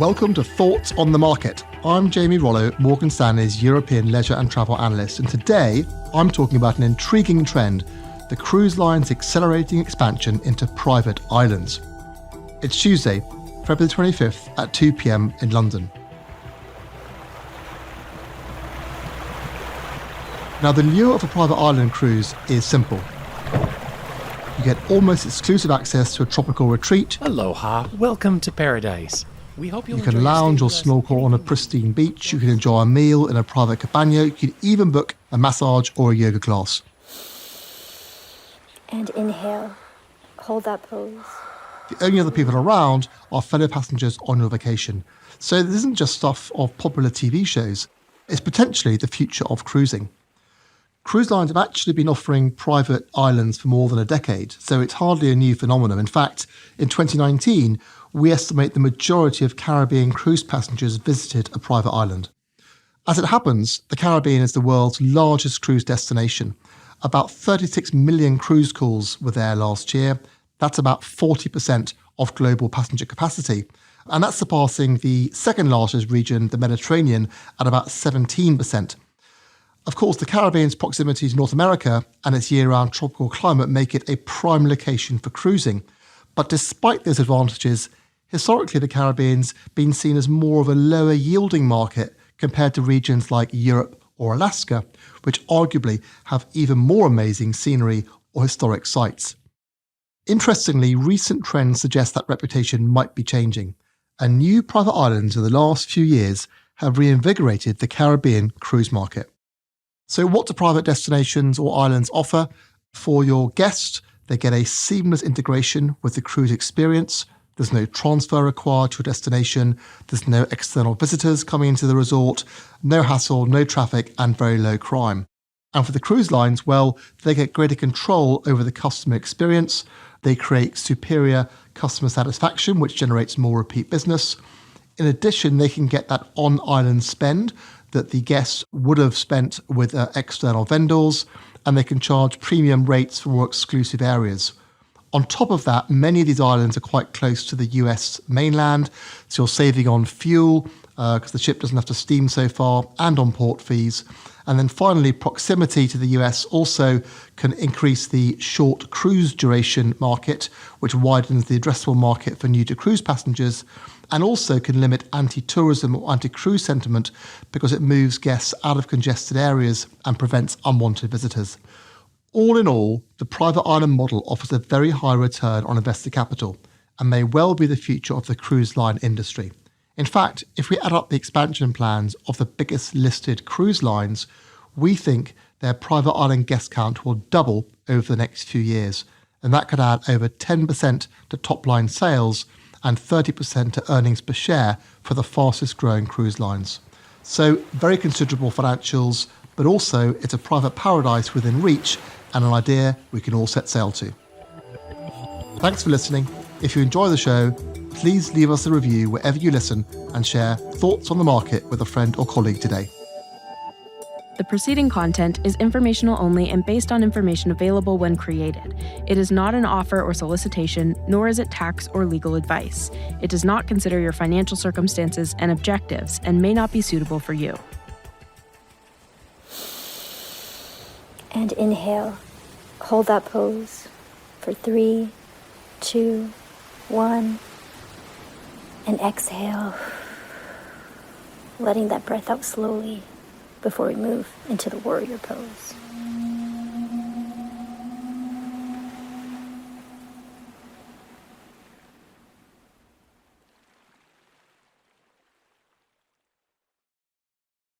Welcome to Thoughts on the Market. I'm Jamie Rollo, Morgan Stanley's European leisure and travel analyst, and today I'm talking about an intriguing trend, the cruise line's accelerating expansion into private islands. It's Tuesday, February 25th at 2 p.m. in London. Now, the lure of a private island cruise is simple. You get almost exclusive access to a tropical retreat. Aloha, welcome to paradise. We hope you'll You can lounge or snorkel on a pristine beach. You can enjoy a meal in a private cabana. You can even book a massage or a yoga class. And inhale. Hold that pose. The only other people around are fellow passengers on your vacation. So this isn't just stuff of popular TV shows. It's potentially the future of cruising. Cruise lines have actually been offering private islands for more than a decade, so it's hardly a new phenomenon. In fact, in 2019, we estimate the majority of Caribbean cruise passengers visited a private island. As it happens, the Caribbean is the world's largest cruise destination. About 36 million cruise calls were there last year. That's about 40% of global passenger capacity. And that's surpassing the second largest region, the Mediterranean, at about 17%. Of course, the Caribbean's proximity to North America and its year-round tropical climate make it a prime location for cruising. But despite those advantages, historically the Caribbean's been seen as more of a lower yielding market compared to regions like Europe or Alaska, which arguably have even more amazing scenery or historic sites. Interestingly, recent trends suggest that reputation might be changing, and new private islands in the last few years have reinvigorated the Caribbean cruise market. So what do private destinations or islands offer? For your guests, they get a seamless integration with the cruise experience. There's no transfer required to a destination. There's no external visitors coming into the resort, no hassle, no traffic, and very low crime. And for the cruise lines, well, they get greater control over the customer experience. They create superior customer satisfaction, which generates more repeat business. In addition, they can get that on-island spend that the guests would have spent with external vendors, and they can charge premium rates for more exclusive areas. On top of that, many of these islands are quite close to the US mainland, so you're saving on fuel because the ship doesn't have to steam so far, and on port fees. And then finally, proximity to the US also can increase the short cruise duration market, which widens the addressable market for new-to-cruise passengers, and also can limit anti-tourism or anti-cruise sentiment because it moves guests out of congested areas and prevents unwanted visitors. All in all, the private island model offers a very high return on invested capital and may well be the future of the cruise line industry. In fact, if we add up the expansion plans of the biggest listed cruise lines, we think their private island guest count will double over the next few years, and that could add over 10% to top-line sales and 30% to earnings per share for the fastest growing cruise lines. So very considerable financials, but also it's a private paradise within reach and an idea we can all set sail to. Thanks for listening. If you enjoy the show, please leave us a review wherever you listen and share thoughts on the market with a friend or colleague today. The preceding content is informational only and based on information available when created. It is not an offer or solicitation, nor is it tax or legal advice. It does not consider your financial circumstances and objectives and may not be suitable for you. And inhale. Hold that pose for 3, 2, 1. And exhale, letting that breath out slowly before we move into the warrior pose.